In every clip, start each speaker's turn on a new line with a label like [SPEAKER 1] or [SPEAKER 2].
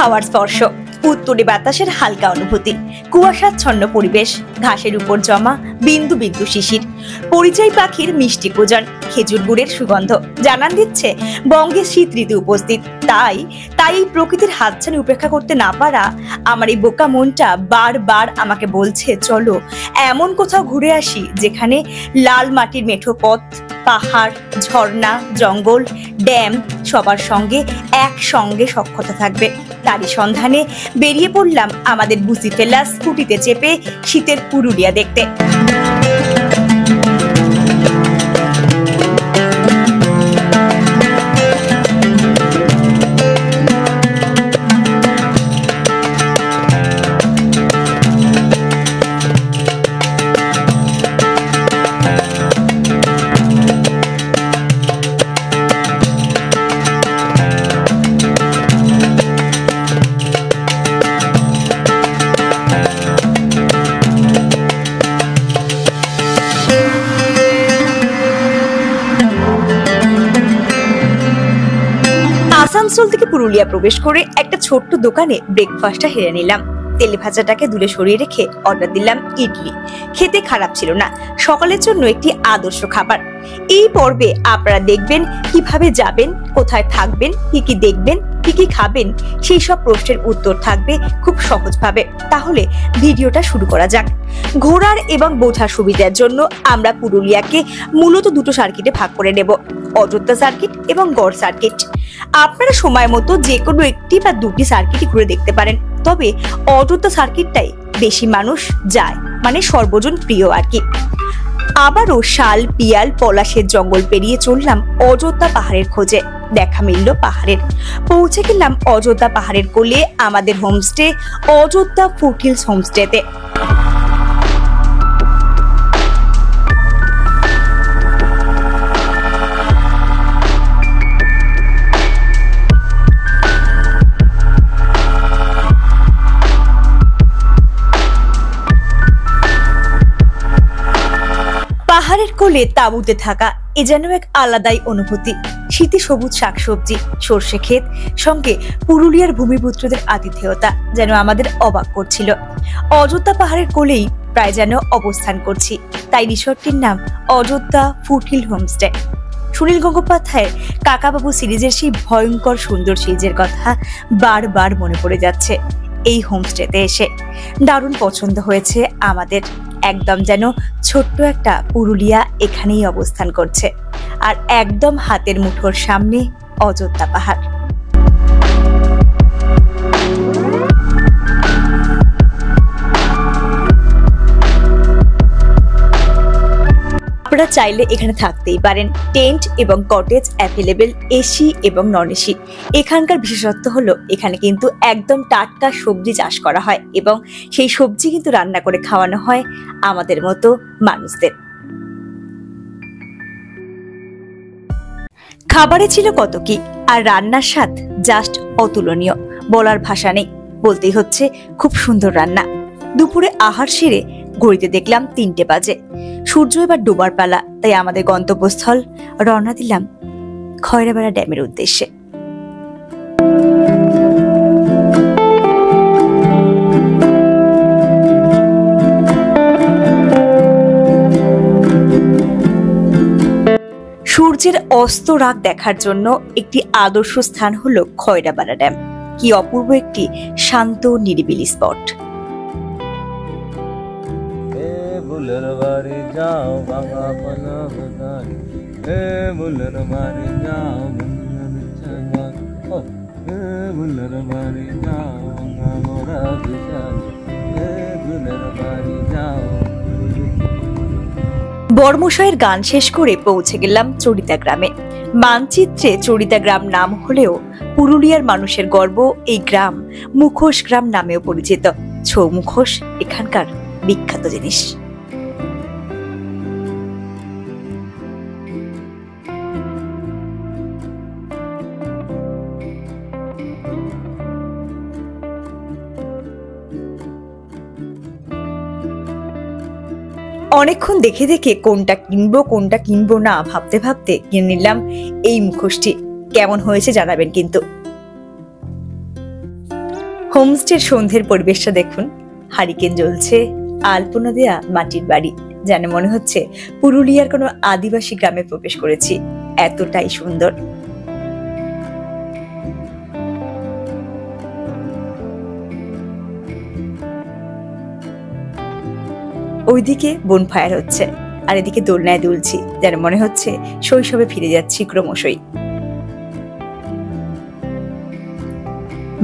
[SPEAKER 1] হাওয়ার স্পর্শ, উত্তরে বাতাসের হালকা অনুভূতি, কুয়াশাচ্ছন্ন পরিবেশ, ঘাসের উপর জমা বিন্দু বিন্দু শিশির, পরিচয় পাখির মিষ্টি কুজন, খেজুর গুড়ের সুগন্ধ জানান দিচ্ছে বঙ্গে শীত ঋতু উপস্থিত। তাই এই প্রকৃতির হাতছানি উপেক্ষা করতে না পারা আমার এই বোকা মনটা বারবার আমাকে বলছে, চলো এমন কোথাও ঘুরে আসি যেখানে লাল মাটির মেঠো পথ, পাহাড়, ঝর্ণা, জঙ্গল, ড্যাম সবার সঙ্গে একসঙ্গে সখ্যতা থাকবে। তারই সন্ধানে বেরিয়ে পড়লাম আমাদের বুঝি ফেলা স্কুটিতে চেপে শীতের পুরুলিয়া দেখতে। আসানসোল থেকে পুরুলিয়া প্রবেশ করে একটা ছোট্ট দোকানে ব্রেকফাস্টটা হেরে নিলাম। তেলে ভাজাটাকে দূরে সরিয়ে রেখে অর্ডার দিলাম ইডলি। খেতে খারাপ ছিল না, সকালের জন্য একটি আদর্শ খাবার। এই পর্বে আপনারা দেখবেন কিভাবে যাবেন, কোথায় থাকবেন, কি কি দেখবেন, কি কি খাবেন, সেই সব প্রশ্নের উত্তর থাকবে খুব সহজভাবে। তাহলে ভিডিওটা শুরু করা যাক। ঘোরার এবং বোঝার সুবিধার জন্য আমরা পুরুলিয়াকে মূলত দুটো সার্কিটে ভাগ করে নেব, অযোধ্যা সার্কিট এবং গড় সার্কিট। আপনারা সময় মতো যে কোনো একটি বা দুটি সার্কিটই ঘুরে দেখতে পারেন, তবে অযোধ্যা সার্কিটটাই বেশি মানুষ যায়, মানে সর্বজন প্রিয় আর কি। আবারও শাল, পিয়াল, পলাশের জঙ্গল পেরিয়ে চললাম অযোধ্যা পাহাড়ের খোঁজে। দেখা মিলল পাহাড়ের। পৌঁছে গেলাম অযোধ্যা পাহাড়ের কোলে আমাদের হোমস্টে অযোধ্যা ফুটহিলস হোমস্টেতে। পাহাড়ের কোলে তাঁবুতে থাকা এ যেন এক আলাদাই অনুভূতি। শীতে সবুজ শাকসবজি, সর্ষে ক্ষেত, সঙ্গে পুরুলিয়ার ভূমিপুত্রদের আতিথেয়তা যেন আমাদের অবাক করছিল। অযোধ্যা পাহাড়ের কোলেই প্রায় যেন অবস্থান করছি, তাই রিসর্টটির নাম অযোধ্যা ফুটহিল হোমস্টে। সুনীল গঙ্গোপাধ্যায়ের কাকাবাবু সিরিজের সেই ভয়ঙ্কর সুন্দর সিরিজের কথা বারবার মনে পড়ে যাচ্ছে এই হোমস্টেতে এসে। দারুণ পছন্দ হয়েছে আমাদের। একদম যেন ছোট্ট একটা পুরুলিয়া এখানেই অবস্থান করছে, আর একদম হাতের মুঠোর সামনে অযোধ্যা পাহাড়। আপনারা চাইলে এখানে থাকতেই পারেন। টেন্ট এবং কটেজ অ্যাভেলেবেল, এসি এবং নন এসি। এখানকার বিশেষত্ব হলো এখানে কিন্তু একদম টাটকা সবজি চাষ করা হয় এবং সেই সবজি কিন্তু রান্না করে খাওয়ানো হয় আমাদের মতো মানুষদের। খাবারে ছিল কত কি, আর রান্নার স্বাদ জাস্ট অতুলনীয়, বলার ভাষা নেই। বলতেই হচ্ছে খুব সুন্দর রান্না। দুপুরে আহার সেরে ঘড়িতে দেখলাম 3টে বাজে। সূর্য এবার ডোবার পালা, তাই আমাদের গন্তব্যস্থল রওনা দিলাম খয়রাবেড়া ড্যামের উদ্দেশ্যে। সূর্যের অস্ত রাগ দেখার জন্য একটি আদর্শ স্থান হলো খয়রাবেড়া ড্যাম। কি অপূর্ব একটি শান্ত নিরিবিলি স্পট। বর্মশাইয়ের গান শেষ করে পৌঁছে গেলাম চরিতা গ্রামে। মানচিত্রে চরিতা গ্রাম নাম হলেও পুরুলিয়ার মানুষের গর্ব এই গ্রাম মুখোশ গ্রাম নামেও পরিচিত। ছৌ মুখোশ এখানকার বিখ্যাত জিনিস। অনেকক্ষণ দেখে দেখে কোনটা কিনবো না ভাবতে ভাবতে কিনে নিলাম এই মুখোশটি। কেমন হয়েছে জানাবেন কিন্তু। হোমস্টের সন্ধ্যের পরিবেশটা দেখুন, হারিকেন জ্বলছে, আলপনা দেয়া মাটির বাড়ি, যেন মনে হচ্ছে পুরুলিয়ার কোনো আদিবাসী গ্রামে প্রবেশ করেছি, এতটাই সুন্দর। ওইদিকে বনফায়ার হচ্ছে, আর এদিকে দোলনায় দুলছি, যেন মনে হচ্ছে শৈশবে ফিরে যাচ্ছি ক্রমশই।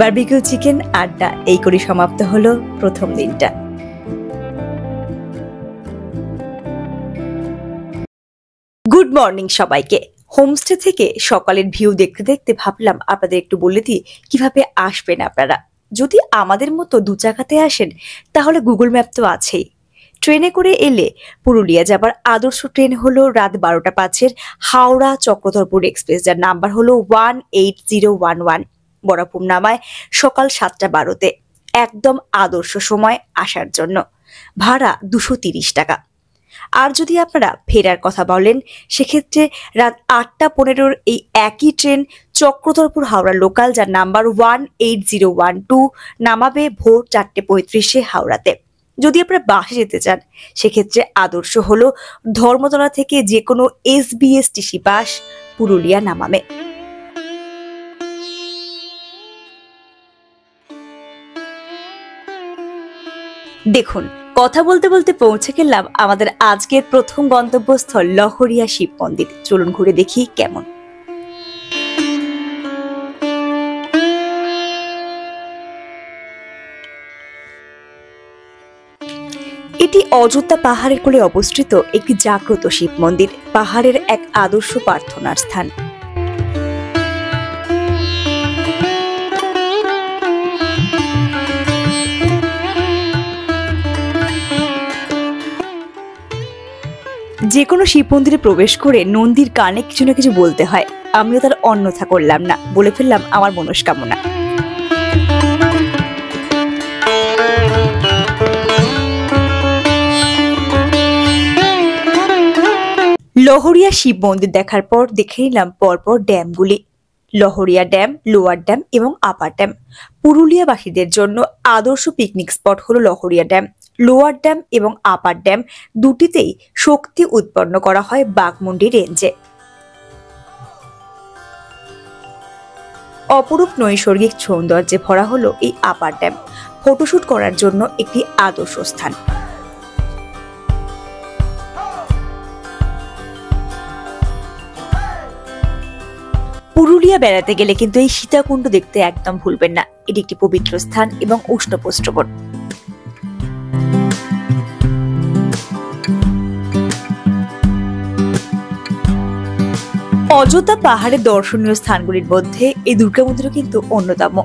[SPEAKER 1] বারবিকিউ চিকেন আড্ডা এই করে সমাপ্ত হলো প্রথম দিনটা। গুড মর্নিং সবাইকে। হোমস্টে থেকে সকালের ভিউ দেখতে দেখতে ভাবলাম আপনাদের একটু বলে দিই কিভাবে আসবেন আপনারা। যদি আমাদের মতো দু চাকাতে আসেন তাহলে গুগল ম্যাপ তো আছেই। ট্রেনে করে এলে পুরুলিয়া যাবার আদর্শ ট্রেন হলো রাত 12টা 5-এর হাওড়া চক্রধরপুর এক্সপ্রেস, যার নাম্বার হলো 18011। বরাপুর নামায় সকাল 7টা 12-তে, একদম আদর্শ সময় আসার জন্য। ভাড়া 230 টাকা। আর যদি আপনারা ফেরার কথা বলেন সেক্ষেত্রে রাত 8টা 15-এর এই একই ট্রেন চক্রধরপুর হাওড়া লোকাল, যার নাম্বার 18012, নামাবে ভোর 4টে 35-এ হাওড়াতে। যদি আপনারা বাসে যেতে চান সেক্ষেত্রে আদর্শ হলো ধর্মতলা থেকে যে কোনো SBSTC বাস পুরুলিয়া নামাবে। দেখুন, কথা বলতে বলতে পৌঁছে গেলাম আমাদের আজকের প্রথম গন্তব্যস্থল লহরিয়া শিব মন্দির। চলুন ঘুরে দেখি কেমন। এটি অযোধ্যা পাহাড়ের কোলে অবস্থিত একটি জাগ্রত শিব মন্দির, পাহাড়ের এক আদর্শ প্রার্থনার স্থান। যে কোনো শিব মন্দিরে প্রবেশ করে নন্দীর কানে কিছু না কিছু বলতে হয়। আমিও তার অন্যথা করলাম না, বলে ফেললাম আমার মনস্কামনা। লহরিয়া শিব মন্দির দেখার পর দেখে নিলাম পরপর ড্যামগুলি। লহরিয়া ড্যাম, লোয়ার ড্যাম এবং আপার ড্যাম। পুরুলিয়াবাসীদের জন্য আদর্শ পিকনিক স্পট হলো লহরিয়া ড্যাম। লোয়ার ড্যাম এবং আপার ড্যাম দুটিতেই শক্তি উৎপন্ন করা হয় বাঘমুন্ডি রেঞ্জে। অপরূপ নৈসর্গিক সৌন্দর্যে ভরা হলো এই আপার ড্যাম, ফটোশুট করার জন্য একটি আদর্শ স্থান। পুরুলিয়া বেড়াতে গেলে কিন্তু এই সীতাকুণ্ড দেখতে একদম ভুলবেন না। এটি একটি পবিত্র স্থান এবং উষ্ণ প্রস্রবণ। অযোধ্যা পাহাড়ের দর্শনীয় স্থানগুলির মধ্যে এই দুর্গা মন্দিরও কিন্তু অন্যতম।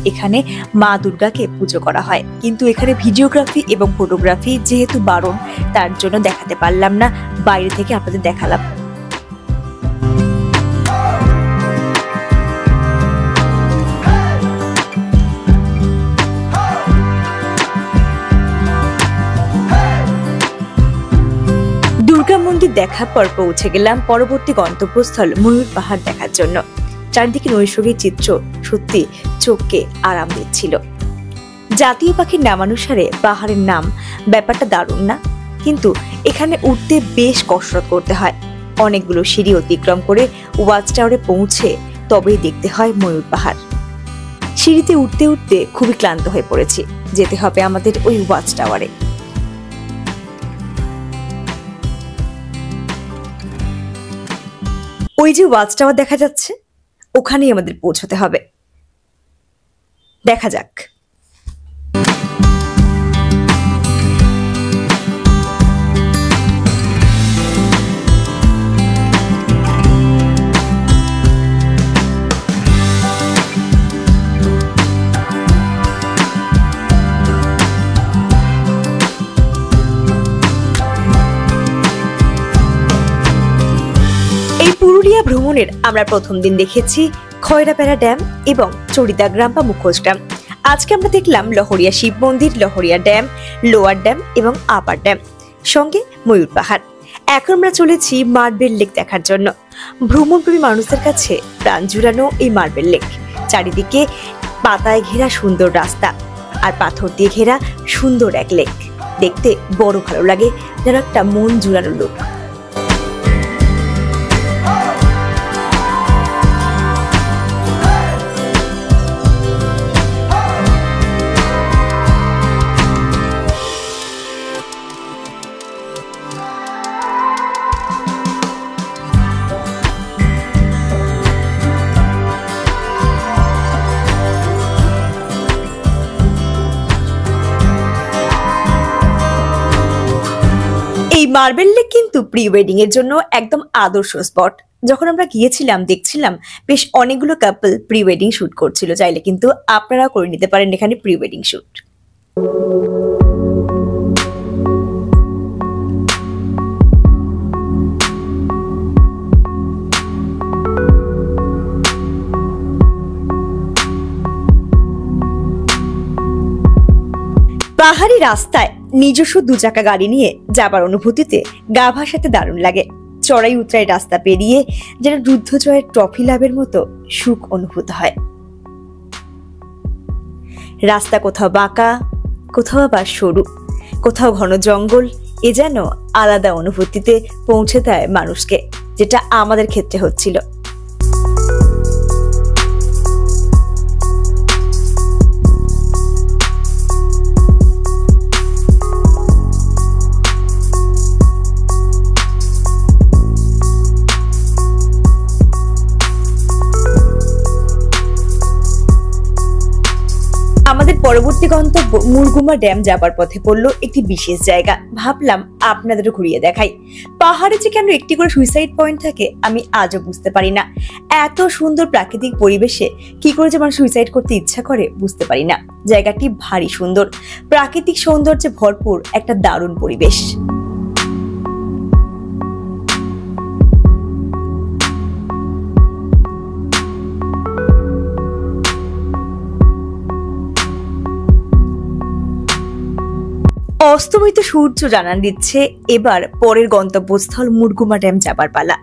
[SPEAKER 1] এখানে মা দুর্গাকে পুজো করা হয়, কিন্তু এখানে ভিডিওগ্রাফি এবং ফটোগ্রাফি যেহেতু বারণ, তার জন্য দেখাতে পারলাম না, বাইরে থেকে আপনাদের দেখালাম। দুর্গা মন্দির দেখার পর পৌঁছে গেলাম পরবর্তী গন্তব্যস্থল ময়ূর পাহাড় দেখার জন্য। চারিদিকে নৈসর্গিক চিত্র সত্যি চোখকে আরাম দিচ্ছিল। জাতীয় পাখির নামানুসারে পাহাড়ের নাম, ব্যাপারটা দারুণ না? কিন্তু এখানে উঠতে বেশ কসরত করতে হয়। অনেকগুলো সিঁড়ি অতিক্রম করে ওয়াচ টাওয়ারে পৌঁছে তবেই দেখতে হয় ময়ূর পাহাড়। সিঁড়িতে উঠতে উঠতে খুবই ক্লান্ত হয়ে পড়েছি, যেতে হবে আমাদের ওই ওয়াচ টাওয়ারে। ওই যে ওয়াচ টাওয়ার দেখা যাচ্ছে, ওখানেই আমাদের পৌঁছতে হবে। দেখা যাক। পুরুলিয়া ভ্রমণের আমরা প্রথম দিন দেখেছি খয়রাপাড়া ড্যাম এবং চরিদা গ্রাম বা মুখোশ গ্রাম। আজকে আমরা দেখলাম লহরিয়া শিব মন্দির, লহরিয়া ড্যাম, লোয়ার ড্যাম এবং আপার ড্যাম, সঙ্গে ময়ূর পাহাড়। এখন আমরা চলেছি মার্বেল লেক দেখার জন্য। ভ্রমণপ্রেমী মানুষদের কাছে প্রাণ জুড়ানো এই মার্বেল লেক। চারিদিকে পাতায় ঘেরা সুন্দর রাস্তা, আর পাথর দিয়ে ঘেরা সুন্দর এক লেক। দেখতে বড় ভালো লাগে, যেন একটা মন জুড়ানো লোক। এই মার্বেল লেক কিন্তু প্রি ওয়েডিং এর জন্য একদম আদর্শ স্পট। যখন আমরা গিয়েছিলাম দেখছিলাম বেশ অনেকগুলো কাপল প্রি ওয়েডিং শুট করছিল। চাইলে কিন্তু আপনারা করে নিতে পারেন এখানে প্রি ওয়েডিং শুট। পাহাড়ি রাস্তায় নিজস্ব 2 চাকা গাড়ি নিয়ে যাবার অনুভূতিতে গা ভাসাতে দারুণ লাগে। চড়াই উতরাই রাস্তা পেরিয়ে যেন যুদ্ধ জয়ের ট্রফি লাভের মতো সুখ অনুভূত হয়। রাস্তা কোথাও বাঁকা, কোথাও আবার সরু, কোথাও ঘন জঙ্গল। এ যেন আলাদা অনুভূতিতে পৌঁছে দেয় মানুষকে, যেটা আমাদের ক্ষেত্রে হচ্ছিল। আমাদের পরবর্তী গন্তব্য মুরগুমা ড্যাম যাবার পথে পড়লো একটি বিশেষ জায়গা। ভাবলাম আপনাদেরও ঘুরিয়ে দেখাই। পাহাড়ে যে কেন একটি করে সুইসাইড পয়েন্ট থাকে আমি আজও বুঝতে পারি না। এত সুন্দর প্রাকৃতিক পরিবেশে কি করে যে মানুষ সুইসাইড করতে ইচ্ছা করে বুঝতে পারি না। জায়গাটি ভারী সুন্দর, প্রাকৃতিক সৌন্দর্যে ভরপুর একটা দারুণ পরিবেশ। অস্তমিত সূর্য জানান দিচ্ছে এবার পরের গন্তব্যস্থল মুরগুমা ড্যাম যাবার পালা।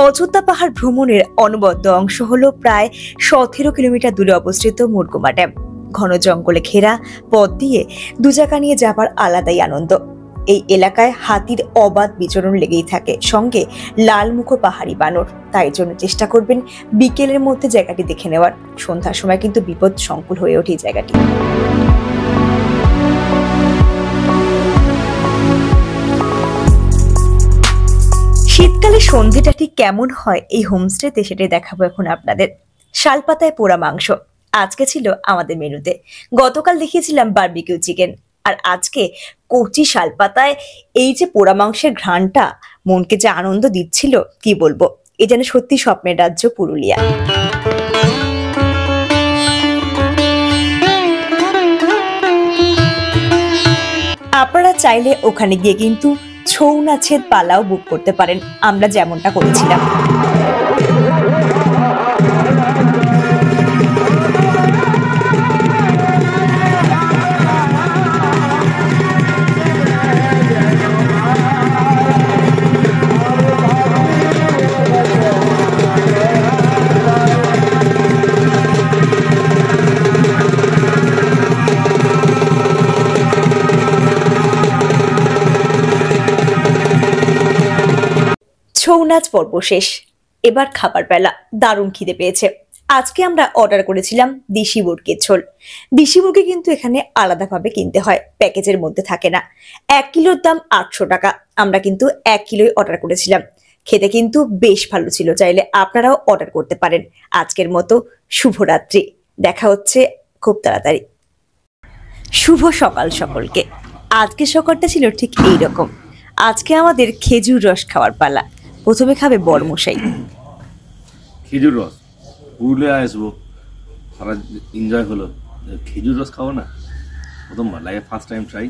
[SPEAKER 1] অযোধ্যা পাহাড় ভ্রমণের অনবদ্য অংশ হলো প্রায় 17 কিলোমিটার দূরে অবস্থিত মুরগুমা ড্যাম। ঘন জঙ্গলে ঘেরা পথ দিয়ে 2 চাকা নিয়ে যাবার আলাদাই আনন্দ। এই এলাকায় হাতির অবাধ বিচরণ লেগেই থাকে, সঙ্গে লালমুখ পাহাড়ি বানর। তাই জন্য চেষ্টা করবেন বিকেলের মধ্যে জায়গাটি দেখে নেওয়ার। সন্ধ্যার সময় কিন্তু বিপদ সংকুল হয়ে ওঠে এই জায়গাটি। শীতকালে সন্ধ্যেটা ঠিক কেমন হয় এই হোমস্টেতে সেটাই দেখাবো এখন আপনাদের। শালপাতায় পোড়া মাংস আজকে ছিল আমাদের মেনুতে। গতকাল দেখিয়েছিলাম বারবিকিউ চিকেন, আর আজকে কচি শালপাতায় এই যে পোড়া মাংসের ঘ্রাণটা মনকে যে আনন্দ দিচ্ছিল কি বলবো। এ যেন সত্যি স্বপ্নের রাজ্য পুরুলিয়া। আপনারা চাইলে ওখানে গিয়ে কিন্তু ছৌ নাচের পালাও বুক করতে পারেন, আমরা যেমনটা করেছিলাম। ছৌ নাচ পর্ব শেষ, এবার খাবার বেলা। দারুণ খিদে পেয়েছে। আজকে আমরা অর্ডার করেছিলাম দেশি মুরগির ঝোল। দেশি মুরগি কিন্তু এখানে আলাদাভাবে কিনতে হয়, প্যাকেজের মধ্যে থাকে না। 1 কিলোর দাম 800 টাকা। আমরা কিন্তু 1 কিলোই অর্ডার করেছিলাম। খেতে কিন্তু বেশ ভালো ছিল। চাইলে আপনারাও অর্ডার করতে পারেন। আজকের মতো শুভরাত্রি, দেখা হচ্ছে খুব তাড়াতাড়ি। শুভ সকাল সকলকে। আজকে সকালটা ছিল ঠিক এইরকম। আজকে আমাদের খেজুর রস খাওয়ার পালা। প্রথমে খাবে বড়মশাই।
[SPEAKER 2] খেজুর রস পুরুলিয়া আসবো, সারা এনজয় হলো। খেজুর রস খাবো না, প্রথমবার লাগে, ফার্স্ট টাইম ট্রাই।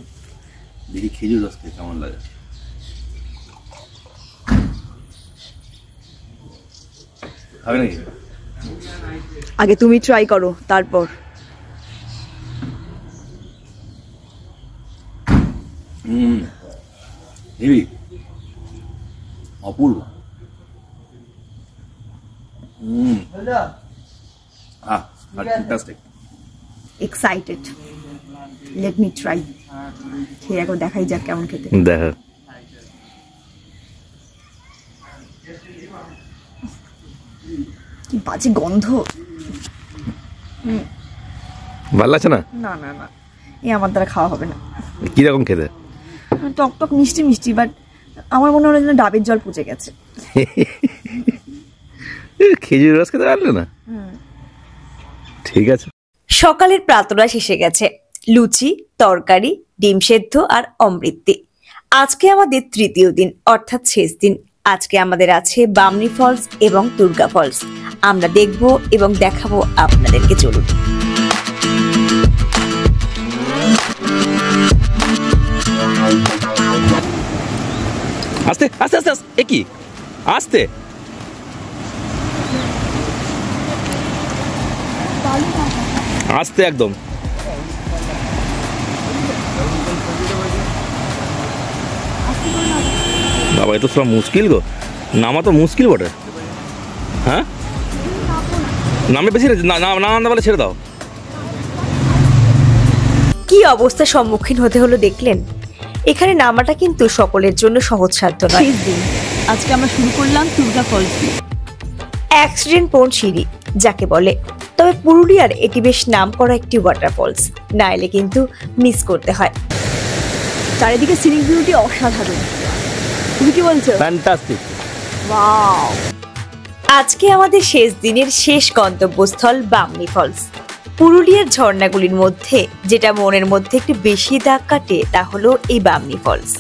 [SPEAKER 2] দেখি খেজুর রস খেয়ে কেমন লাগে। খাবে নাকি?
[SPEAKER 3] আগে তুমি ট্রাই করো, তারপর।
[SPEAKER 2] হেভি, অপূর্ব। Fantastic.
[SPEAKER 3] Excited. Let me try. খেয়ে একবার দেখাই যাক কেমন খেতে।
[SPEAKER 2] দেখা।
[SPEAKER 3] কি বাজে গন্ধ।
[SPEAKER 2] ভালো লাগছে না?
[SPEAKER 3] না না না, এই আমার দ্বারা খাওয়া হবে না।
[SPEAKER 2] কিরকম খেতে?
[SPEAKER 3] টক টক মিষ্টি মিষ্টি, বাট আমার মনে হলো যেন ডাবের জল পচে গেছে।
[SPEAKER 2] খেজুর রস খেতে পারলে না? ঠিক আছে।
[SPEAKER 1] সকালের প্রাতরাশ এসে গেছে। লুচি, তরকারি, ডিম সেদ্ধ আর অমৃতি। আজকে আমাদের তৃতীয় দিন, অর্থাৎ শেষ দিন। আজকে আমাদের আছে বামনি ফলস এবং দুর্গা ফলস। আমরা দেখব এবং দেখাবো আপনাদেরকে। চলুন।
[SPEAKER 2] আস্তে আস্তে আস্তে আস্তে, কি আস্তে? আস্তে একদম। বাবা, এ তো সব মুশকিল গো, নামা তো মুশকিল বটে। হ্যাঁ, নামে বেশি নামতে বলে ছেড়ে দাও।
[SPEAKER 1] কি অবস্থার সম্মুখীন হতে হলো দেখলেন? এখানে নামাটা কিন্তু সকলের জন্য সহজসাধ্য নয়।
[SPEAKER 3] শেষ দিন, আজকে আমরা শুরু করলাম দুর্গা ফলস দিয়ে।
[SPEAKER 1] অ্যাক্সিডেন্ট প্রোন সিঁড়ি যাকে বলে। তবে পুরুলিয়ার এটি বেশ নাম করা একটি ওয়াটারফলস, না এলে কিন্তু মিস করতে হয়।
[SPEAKER 3] চারিদিকে সিনিক বিউটি অসাধারণ। তুমি কি বলছো?
[SPEAKER 2] ফ্যান্টাস্টিক।
[SPEAKER 3] ওয়াও।
[SPEAKER 1] আজকে আমাদের শেষ দিনের শেষ গন্তব্যস্থল বামনি ফলস। পুরুলিয়ার ঝর্ণাগুলির মধ্যে যেটা মনের মধ্যে একটু বেশি দাগ কাটে তা হলো এই বামনি ফলস।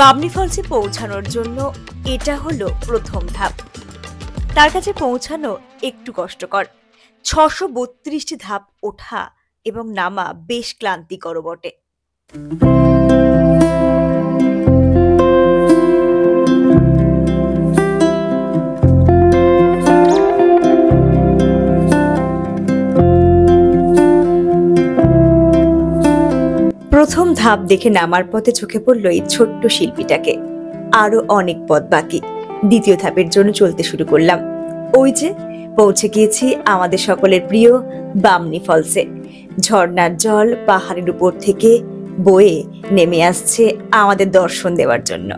[SPEAKER 1] বামনি ফলসে পৌঁছানোর জন্য এটা হলো প্রথম ধাপ। তার কাছে পৌঁছানো একটু কষ্টকর। 632টি ধাপ ওঠা এবং নামা বেশ ক্লান্তিকর বটে। প্রথম ধাপ দেখে নামার পথে চোখে পড়ল এই ছোট্ট শিল্পীটাকে। আরো অনেক পথ বাকি। দ্বিতীয় ধাপের জন্য চলতে শুরু করলাম। ওই যে পৌঁছে গিয়েছি আমাদের সকলের প্রিয় বামনি ফলসে। ঝর্ণার জল পাহাড়ের উপর থেকে বয়ে নেমে আসছে আমাদের দর্শন দেওয়ার জন্য।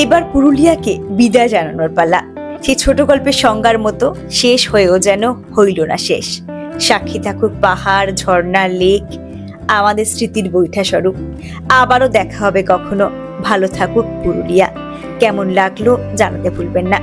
[SPEAKER 1] এবার পুরুলিয়াকে বিদায় জানানোর পালা। সেই ছোট গল্পের সংজ্ঞার মতো শেষ হয়েও যেন হইল না শেষ। সাক্ষী থাকুক পাহাড়, ঝর্ণা, লেক, আমাদের স্মৃতির বৈঠা স্বরূপ। আবারও দেখা হবে কখনো। ভালো থাকুক পুরুলিয়া। কেমন লাগলো জানাতে ভুলবেন না।